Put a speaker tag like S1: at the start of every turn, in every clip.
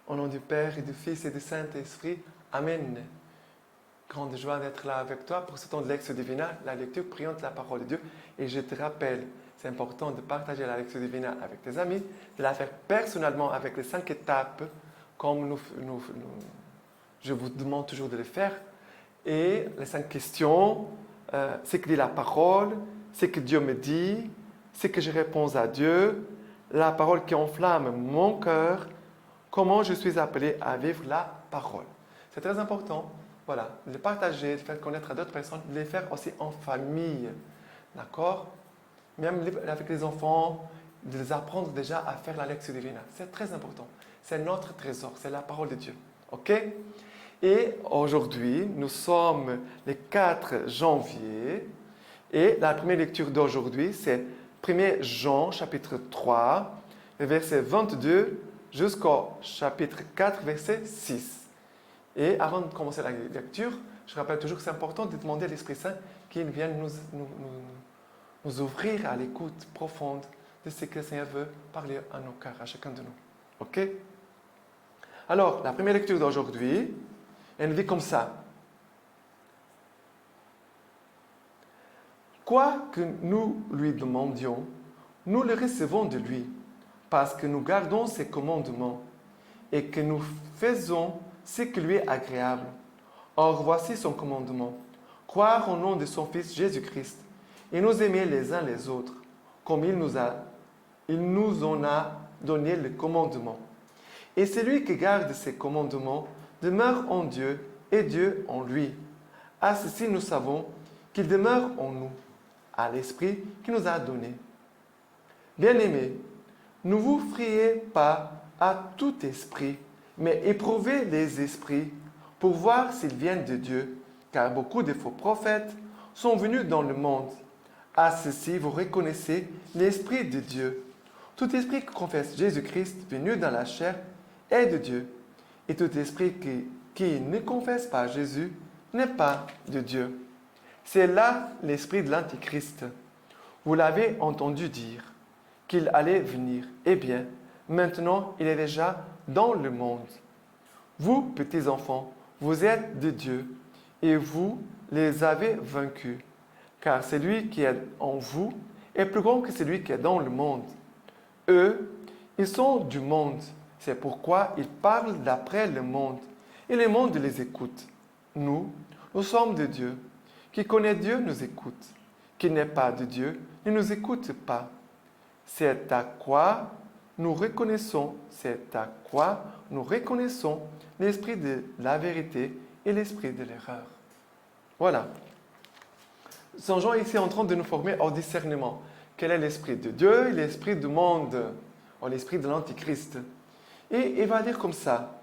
S1: Au nom du Père et du Fils et du Saint-Esprit. Amen. Grande joie d'être là avec toi pour ce temps de Lectio Divina, la lecture priante de la parole de Dieu. Et je te rappelle, c'est important de partager la Lectio Divina avec tes amis, de la faire personnellement avec les 5 étapes, comme je vous demande toujours de le faire. Et les 5 questions, ce que dit la parole, ce que Dieu me dit, ce que je réponds à Dieu, la parole qui enflamme mon cœur, comment je suis appelé à vivre la parole. C'est très important, voilà, de le partager, de faire connaître à d'autres personnes, de les faire aussi en famille, d'accord? Même avec les enfants, de les apprendre déjà à faire la Lectio Divina. C'est très important. C'est notre trésor, c'est la parole de Dieu, ok? Et aujourd'hui, nous sommes le 4 janvier et la première lecture d'aujourd'hui, c'est 1 Jean, chapitre 3, le verset 22 jusqu'au chapitre 4, verset 6. Et avant de commencer la lecture, je rappelle toujours que c'est important de demander à l'Esprit Saint qu'il vienne nous ouvrir à l'écoute profonde de ce que le Seigneur veut parler à nos cœurs, à chacun de nous. Ok? Alors, la première lecture d'aujourd'hui, elle dit comme ça. Quoi que nous lui demandions, nous le recevons de lui, parce que nous gardons ses commandements et que nous faisons ce qui lui est agréable. Or, voici son commandement, croire au nom de son Fils Jésus-Christ et nous aimer les uns les autres, comme il nous en a donné le commandement. Et celui qui garde ses commandements demeure en Dieu et Dieu en lui. À ceci, nous savons qu'il demeure en nous, à l'Esprit qu'il nous a donné. Bien-aimés, ne vous friez pas à tout esprit, mais éprouvez les esprits pour voir s'ils viennent de Dieu, car beaucoup de faux prophètes sont venus dans le monde. À ceci, vous reconnaissez l'Esprit de Dieu. Tout esprit qui confesse Jésus-Christ venu dans la chair est de Dieu, et tout esprit qui ne confesse pas Jésus n'est pas de Dieu. C'est là l'esprit de l'Antichrist. Vous l'avez entendu dire qu'il allait venir. Eh bien, maintenant, il est déjà dans le monde. Vous, petits enfants, vous êtes de Dieu et vous les avez vaincus, car celui qui est en vous est plus grand que celui qui est dans le monde. Eux, ils sont du monde. C'est pourquoi ils parlent d'après le monde et le monde les écoute. Nous sommes de Dieu. Qui connaît Dieu nous écoute. Qui n'est pas de Dieu ne nous écoute pas. C'est à quoi nous reconnaissons l'esprit de la vérité et l'esprit de l'erreur. Voilà. Saint Jean est ici en train de nous former au discernement. Quel est l'esprit de Dieu et l'esprit du monde, ou l'esprit de l'Antichrist. Et il va dire comme ça.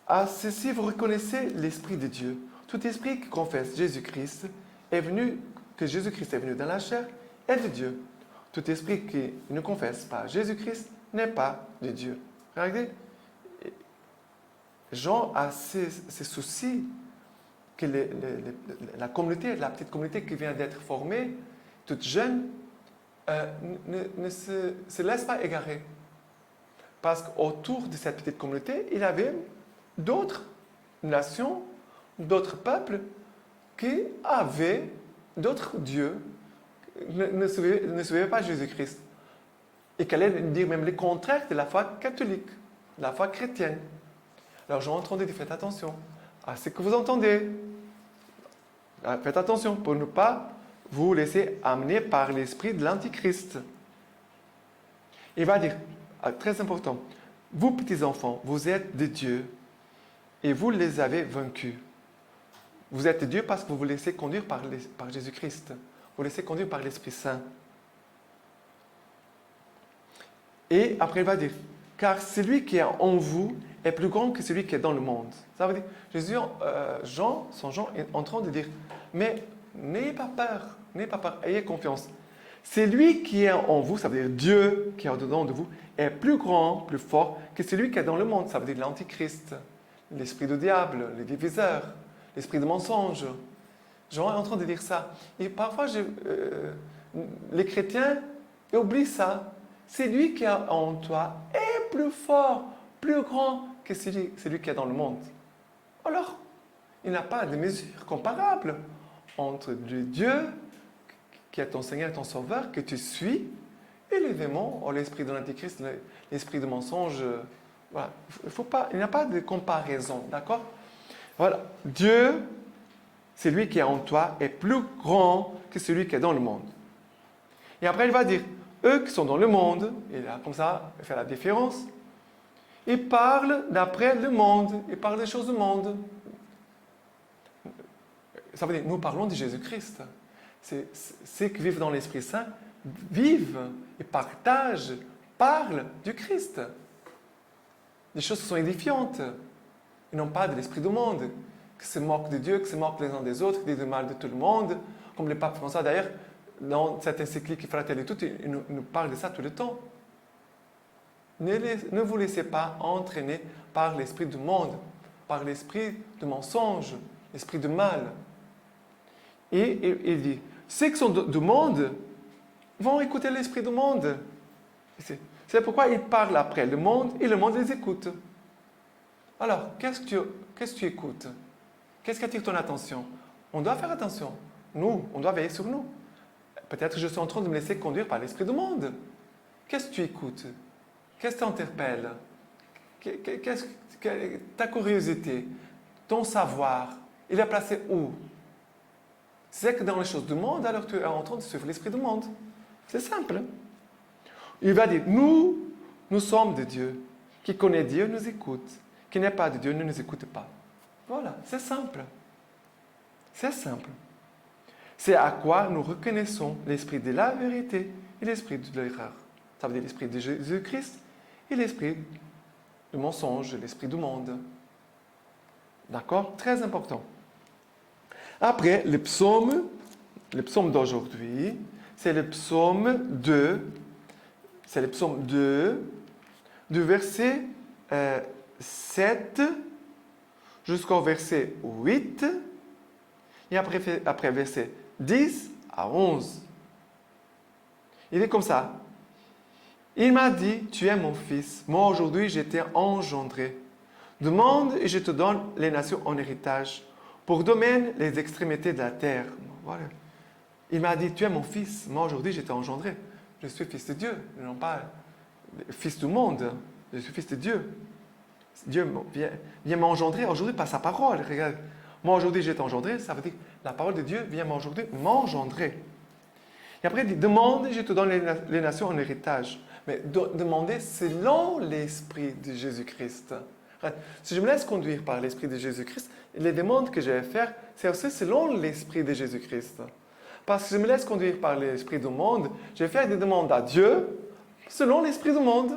S1: À ceci, vous reconnaissez l'esprit de Dieu. Tout esprit qui confesse Jésus-Christ que Jésus-Christ est venu dans la chair, est de Dieu. Tout esprit qui ne confesse pas Jésus-Christ n'est pas de Dieu. Regardez, Jean a ces soucis que la communauté, la petite communauté qui vient d'être formée, toute jeune, ne se laisse pas égarer. Parce qu'autour de cette petite communauté, il y avait d'autres nations, d'autres peuples qui avaient d'autres dieux, ne suivaient pas Jésus-Christ. Et qui allaient dire même le contraire de la foi catholique, de la foi chrétienne. Alors Jean entendait, faites attention à ce que vous entendez. Faites attention pour ne pas vous laisser amener par l'esprit de l'Antichrist. Il va dire, très important, vous petits enfants, vous êtes de Dieu et vous les avez vaincus. Vous êtes de Dieu parce que vous vous laissez conduire par Jésus-Christ. Vous vous laissez conduire par l'Esprit Saint. Et après il va dire, car celui qui est en vous est plus grand que celui qui est dans le monde. Ça veut dire, Saint Jean est en train de dire, mais n'ayez pas peur, ayez confiance. Celui qui est en vous, ça veut dire Dieu qui est au-dedans de vous, est plus grand, plus fort que celui qui est dans le monde. Ça veut dire l'Antichrist, l'esprit du diable, le diviseur, l'esprit de mensonge. Jean est en train de dire ça. Et parfois, les chrétiens oublient ça. Celui qui est en toi est plus fort, plus grand que celui qui est dans le monde. Alors, il n'y a pas de mesure comparable entre le Dieu qui est ton Seigneur et ton Sauveur, que tu suis, et les démons, ou l'esprit de l'Antichrist, l'esprit de mensonge. Voilà. Il n'y a pas de comparaison, d'accord? Voilà. Dieu, c'est lui qui est en toi, est plus grand que celui qui est dans le monde. Et après, il va dire, eux qui sont dans le monde, et là, comme ça, il fait la différence, ils parlent d'après le monde, ils parlent des choses du monde. Ça veut dire, nous parlons de Jésus-Christ. Ceux qui vivent dans l'Esprit Saint vivent et partagent, parlent du Christ. Des choses qui sont édifiantes. Ils n'ont pas de l'esprit du monde, qui se moquent de Dieu, qui se moquent les uns des autres, qui disent du mal de tout le monde. Comme le pape François, d'ailleurs, dans cette encyclique Fratelli Tutti, il nous parle de ça tout le temps. Ne vous laissez pas entraîner par l'esprit du monde, par l'esprit du mensonge, l'esprit du mal. Et il dit, ceux qui sont du monde vont écouter l'esprit du monde. C'est pourquoi ils parlent après le monde et le monde les écoute. Alors, qu'est-ce que tu écoutes? Qu'est-ce qui attire ton attention? On doit faire attention. Nous, on doit veiller sur nous. Peut-être que je suis en train de me laisser conduire par l'esprit du monde. Qu'est-ce que tu écoutes? Qu'est-ce qui t'interpelle? Ta curiosité, ton savoir, il est placé où? C'est que dans les choses du monde, alors tu es en train de suivre l'esprit du monde. C'est simple. Il va dire, nous sommes de Dieu. Qui connaît Dieu nous écoute. Qui n'est pas de Dieu ne nous écoute pas. Voilà, c'est simple. C'est simple. C'est à quoi nous reconnaissons l'esprit de la vérité et l'esprit de l'erreur. Ça veut dire l'esprit de Jésus-Christ et l'esprit du mensonge, l'esprit du monde. D'accord? Très important. Après, le psaume d'aujourd'hui, c'est le psaume 2. C'est le psaume 2, du verset 7 jusqu'au verset 8. Et après verset 10 à 11. Il est comme ça. Il m'a dit, tu es mon fils. Moi, aujourd'hui, je t'ai engendré. Demande et je te donne les nations en héritage. Pour domaine, les extrémités de la terre. Voilà. Il m'a dit, tu es mon fils. Moi, aujourd'hui, je t'ai engendré. Je suis fils de Dieu, non pas fils du monde. Je suis fils de Dieu. Dieu vient m'engendrer aujourd'hui par sa parole. Regarde, moi, aujourd'hui, je t'ai engendré. Ça veut dire, la parole de Dieu vient m'engendrer. Et après, il dit, demande et je te donne les nations en héritage. Mais demander selon l'esprit de Jésus-Christ. Si je me laisse conduire par l'esprit de Jésus-Christ, les demandes que je vais faire, c'est aussi selon l'esprit de Jésus-Christ. Parce que si je me laisse conduire par l'esprit du monde, je vais faire des demandes à Dieu selon l'esprit du monde.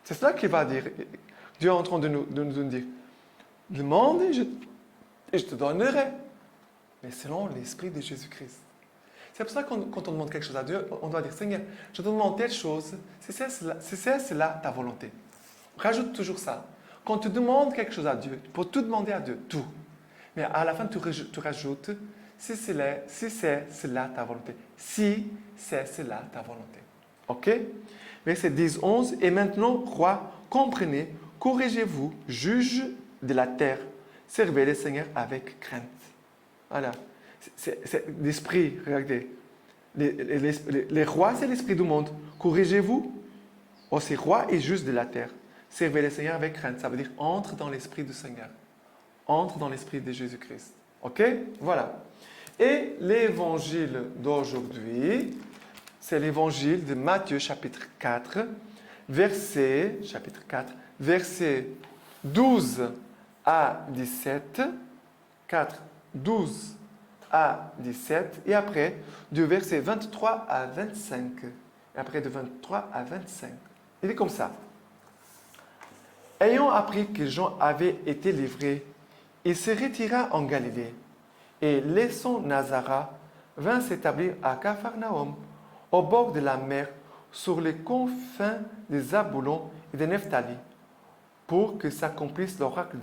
S1: C'est cela qu'il va dire. Dieu est en train de nous dire, demande et je te donnerai. Mais selon l'esprit de Jésus-Christ. C'est pour ça que quand on demande quelque chose à Dieu, on doit dire, Seigneur, je te demande telle chose, si c'est cela ta volonté. Rajoute toujours ça. Quand tu demandes quelque chose à Dieu, tu peux tout demander à Dieu, tout. Mais à la fin, tu rajoutes, si c'est cela ta volonté. Si c'est cela ta volonté. Ok? Verset 10, 11. Et maintenant, roi, comprenez, corrigez-vous, juge de la terre, servez le Seigneur avec crainte. Voilà. C'est l'esprit, regardez. Les rois, c'est l'esprit du monde. Corrigez-vous, aussi roi et juge de la terre. Servez le Seigneur avec crainte. Ça veut dire entre dans l'esprit du Seigneur. Entre dans l'esprit de Jésus-Christ. Ok? Voilà. Et l'évangile d'aujourd'hui, c'est l'évangile de Matthieu chapitre 4, verset 12 à 17. 4, 12 à 17. Et après, du verset 23 à 25. Et après, de 23 à 25. Il est comme ça. Ayant appris que Jean avait été livré, il se retira en Galilée et, laissant Nazareth, vint s'établir à Capharnaüm, au bord de la mer, sur les confins de Zabulon et de Nephtali, pour que s'accomplisse l'oracle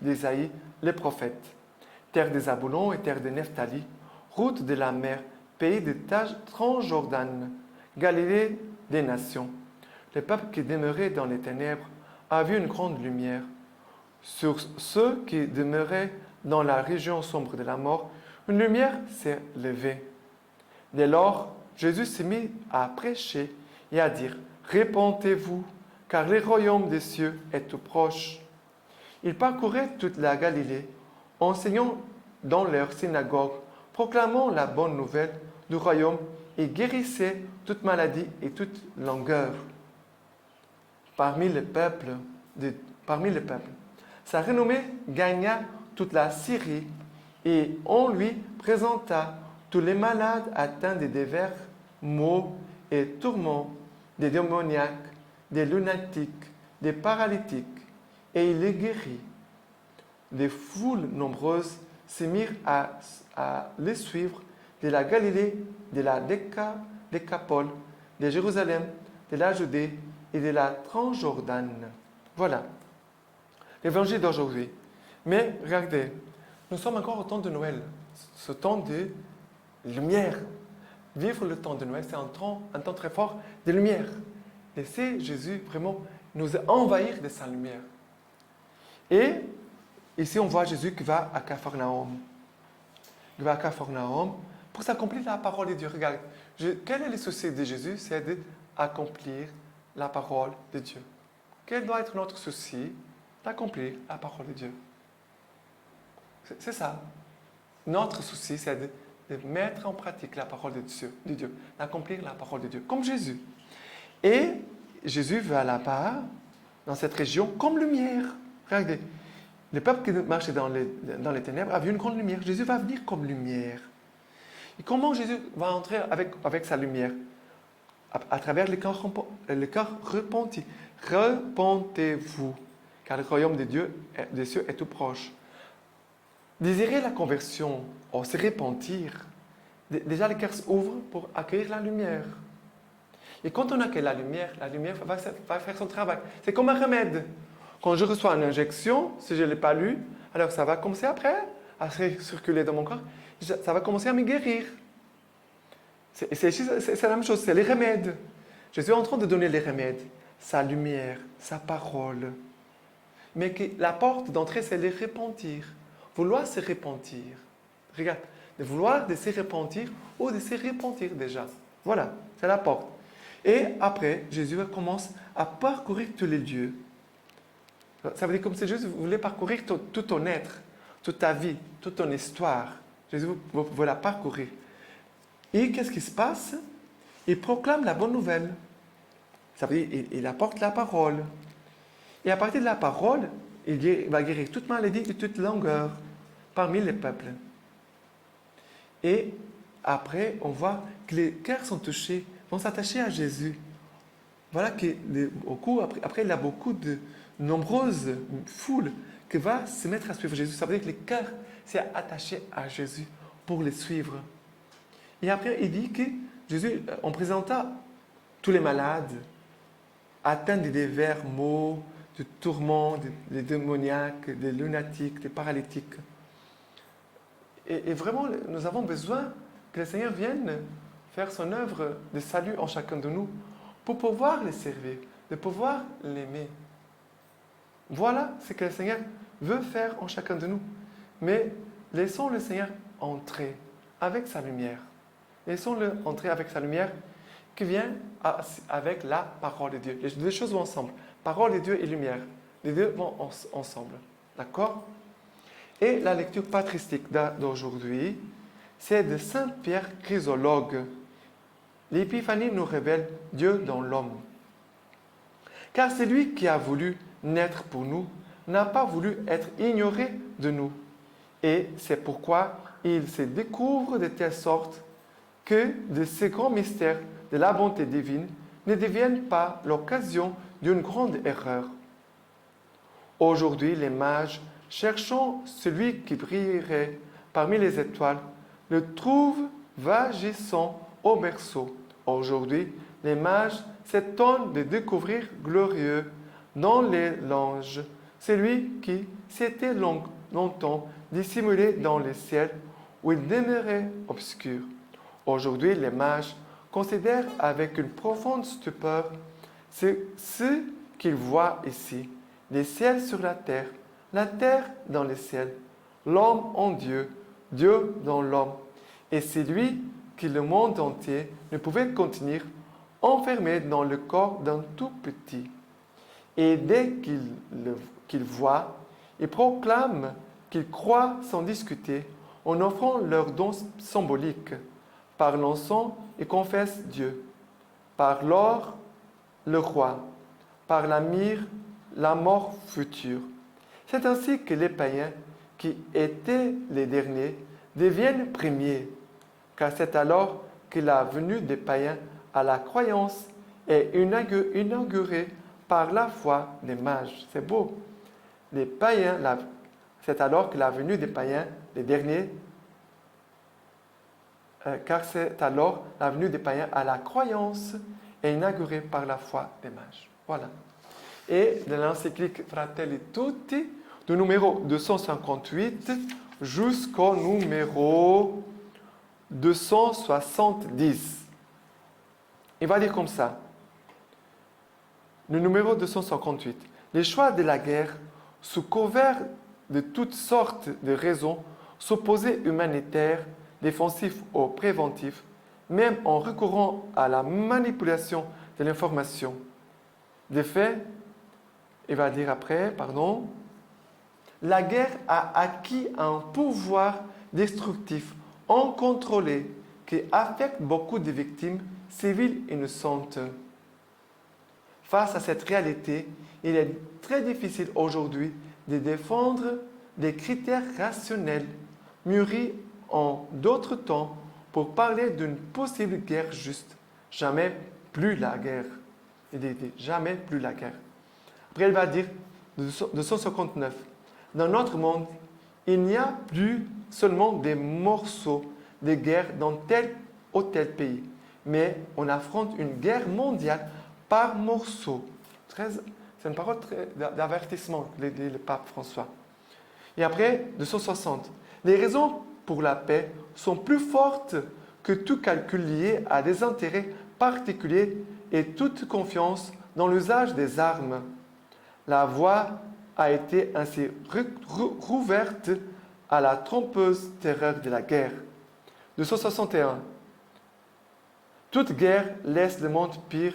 S1: d'Ésaïe, le prophète. Terre de Zabulon et terre de Nephtali, route de la mer, pays de Transjordan, Galilée des nations. Le peuple qui demeurait dans les ténèbres a vu une grande lumière. Sur ceux qui demeuraient dans la région sombre de la mort, une lumière s'est levée. Dès lors, Jésus s'est mis à prêcher et à dire « Répentez-vous, car le royaume des cieux est tout proche. » Il parcourait toute la Galilée, enseignant dans leurs synagogues, proclamant la bonne nouvelle du royaume et guérissait toute maladie et toute langueur. Parmi le peuple, sa renommée gagna toute la Syrie et on lui présenta tous les malades atteints de divers maux et tourments, des démoniaques, des lunatiques, des paralytiques, et il les guérit. Des foules nombreuses se mirent à les suivre de la Galilée, de la Décapole, de Jérusalem, de la Judée et de la Transjordane. Voilà l'évangile d'aujourd'hui. Mais regardez, nous sommes encore au temps de Noël, ce temps de lumière. Vivre le temps de Noël, c'est un temps très fort de lumière. Laissez Jésus vraiment nous envahir de sa lumière. Et ici, on voit Jésus qui va à Capharnaüm. Il va à Capharnaüm pour s'accomplir la parole de Dieu. Regarde, quel est le souci de Jésus? C'est d'accomplir la parole de Dieu. Quel doit être notre souci? D'accomplir la parole de Dieu. C'est ça. Notre souci, c'est de mettre en pratique la parole de Dieu, d'accomplir la parole de Dieu, comme Jésus. Et Jésus va là-bas, dans cette région, comme lumière. Regardez, le peuple qui marchait dans les ténèbres a vu une grande lumière. Jésus va venir comme lumière. Et comment Jésus va entrer avec sa lumière? À travers les cœurs repentis. Repentez-vous, car le royaume des cieux est tout proche. Désirer la conversion, ou se repentir, déjà le cœur s'ouvre pour accueillir la lumière. Et quand on accueille la lumière va faire son travail. C'est comme un remède. Quand je reçois une injection, si je ne l'ai pas lu, alors ça va commencer après à circuler dans mon corps. Ça va commencer à me guérir. C'est la même chose, c'est les remèdes. Jésus est en train de donner les remèdes, sa lumière, sa parole. Mais que la porte d'entrée, c'est les repentir. Vouloir se repentir. Regarde, de vouloir de se repentir ou de se repentir déjà. Voilà, c'est la porte. Et après, Jésus commence à parcourir tous les lieux. Ça veut dire comme si Jésus voulait parcourir tout ton être, toute ta vie, toute ton histoire. Jésus veut la parcourir. Et qu'est-ce qui se passe? Il proclame la bonne nouvelle. Ça veut dire il apporte la parole. Et à partir de la parole, il va guérir toute maladie et toute langueur parmi les peuples. Et après, on voit que les cœurs sont touchés, vont s'attacher à Jésus. Voilà après, il y a beaucoup de nombreuses foules qui vont se mettre à suivre Jésus. Ça veut dire que les cœurs s'est attaché à Jésus pour les suivre. Et après, il dit que Jésus, on présenta tous les malades, atteints de divers maux, de tourments, des démoniaques, des lunatiques, des paralytiques. Et vraiment, nous avons besoin que le Seigneur vienne faire son œuvre de salut en chacun de nous pour pouvoir les servir, de pouvoir l'aimer. Voilà ce que le Seigneur veut faire en chacun de nous. Mais laissons le Seigneur entrer avec sa lumière. Laissons-le entrer avec sa lumière qui vient avec la parole de Dieu. Les deux choses vont ensemble. Parole de Dieu et lumière. Les deux vont ensemble. D'accord? Et la lecture patristique d'aujourd'hui, c'est de Saint Pierre Chrysologue. L'Épiphanie nous révèle Dieu dans l'homme. Car c'est lui qui a voulu naître pour nous, n'a pas voulu être ignoré de nous. Et c'est pourquoi il se découvre de telle sorte que de ces grands mystères de la bonté divine ne deviennent pas l'occasion d'une grande erreur. Aujourd'hui, les mages, cherchant celui qui brillerait parmi les étoiles, le trouvent vagissant au berceau. Aujourd'hui, les mages s'étonnent de découvrir glorieux dans les langes celui qui s'était longtemps dissimulé dans le ciel où il demeurait obscur. Aujourd'hui, les mages considèrent avec une profonde stupeur ce qu'ils voient ici, les ciels sur la terre dans les ciels, l'homme en Dieu, Dieu dans l'homme. Et c'est lui que le monde entier ne pouvait contenir, enfermé dans le corps d'un tout petit. Et dès qu'il voit, il proclame qu'il croit sans discuter, en offrant leurs dons symboliques. Par l'encens, il confesse Dieu. Par l'or, le roi. Par la myrrhe, la mort future. C'est ainsi que les païens, qui étaient les derniers, deviennent premiers, car c'est alors que la venue des païens à la croyance est inaugurée par la foi des mages. C'est beau. Les païens, c'est alors que la venue des païens, les derniers, car c'est alors la venue des païens à la croyance est inaugurée par la foi des mages. Voilà. Et de l'encyclique Fratelli Tutti, du numéro 258 jusqu'au numéro 270. Il va dire comme ça. Le numéro 258. Les choix de la guerre, sous couvert de toutes sortes de raisons, s'opposaient humanitaires, défensifs ou préventifs, même en recourant à la manipulation de l'information. De fait, il va dire après, la guerre a acquis un pouvoir destructif, incontrôlé, qui affecte beaucoup de victimes civiles innocentes. Face à cette réalité, il est très difficile aujourd'hui de défendre des critères rationnels mûris en d'autres temps pour parler d'une possible guerre juste. Jamais plus la guerre. Il dit jamais plus la guerre. Après, il va dire, 259, dans notre monde, il n'y a plus seulement des morceaux de guerre dans tel ou tel pays, mais on affronte une guerre mondiale par morceaux. C'est une parole d'avertissement que dit le pape François. Et après, 260, les raisons pour la paix sont plus fortes que tout calcul lié à des intérêts particuliers et toute confiance dans l'usage des armes. La voie a été ainsi rouverte à la trompeuse terreur de la guerre. 261. Toute guerre laisse le monde pire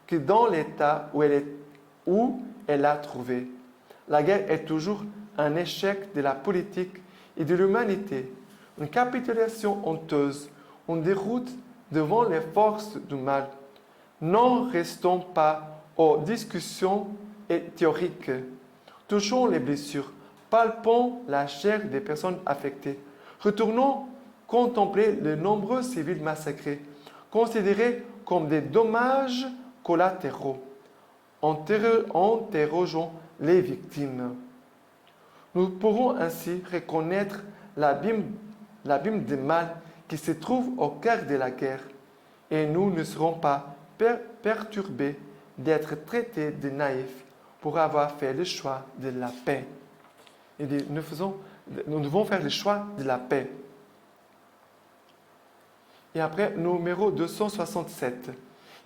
S1: que dans l'état où elle l'a trouvé. La guerre est toujours un échec de la politique et de l'humanité, une capitulation honteuse, une déroute devant les forces du mal. N'en restons pas aux discussions théoriques. Touchons les blessures, palpons la chair des personnes affectées. Retournons contempler les nombreux civils massacrés, considérés comme des dommages collatéraux. Interrogeons les victimes. Nous pourrons ainsi reconnaître l'abîme de mal qui se trouve au cœur de la guerre, et nous ne serons pas perturbés d'être traités de naïfs pour avoir fait le choix de la paix. Il dit, nous devons faire le choix de la paix. Et après, numéro 267.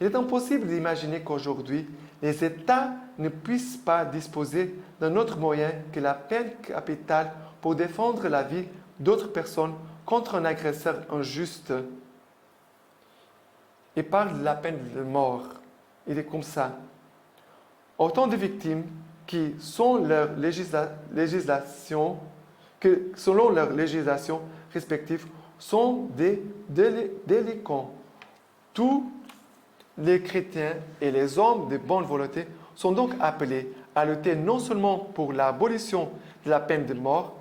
S1: Il est impossible d'imaginer qu'aujourd'hui, les États ne puissent pas disposer d'un autre moyen que la peine capitale pour défendre la vie d'autres personnes contre un agresseur injuste. Il parle de la peine de mort. Il est comme ça. Autant de victimes qui, selon leur législation respective, sont des délinquants. Tous les chrétiens et les hommes de bonne volonté sont donc appelés à lutter non seulement pour l'abolition de la peine de mort,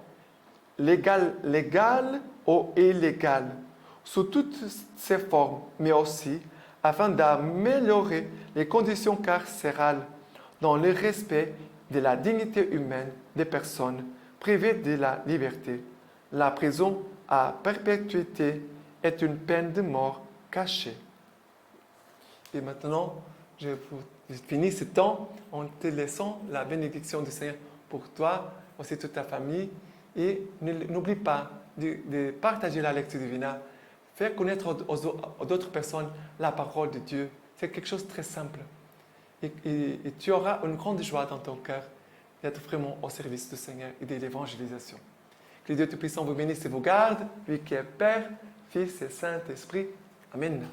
S1: légale ou illégale, sous toutes ses formes, mais aussi afin d'améliorer les conditions carcérales dans le respect de la dignité humaine des personnes privées de la liberté. La prison à perpétuité est une peine de mort cachée. Et maintenant, je finis ce temps en te laissant la bénédiction du Seigneur pour toi, aussi toute ta famille. Et n'oublie pas de partager la lecture divine, faire connaître aux autres personnes la parole de Dieu. C'est quelque chose de très simple. Et tu auras une grande joie dans ton cœur. d'être vraiment au service du Seigneur et de l'évangélisation. Que le Dieu Tout-Puissant vous bénisse et vous garde, lui qui est Père, Fils et Saint-Esprit. Amen.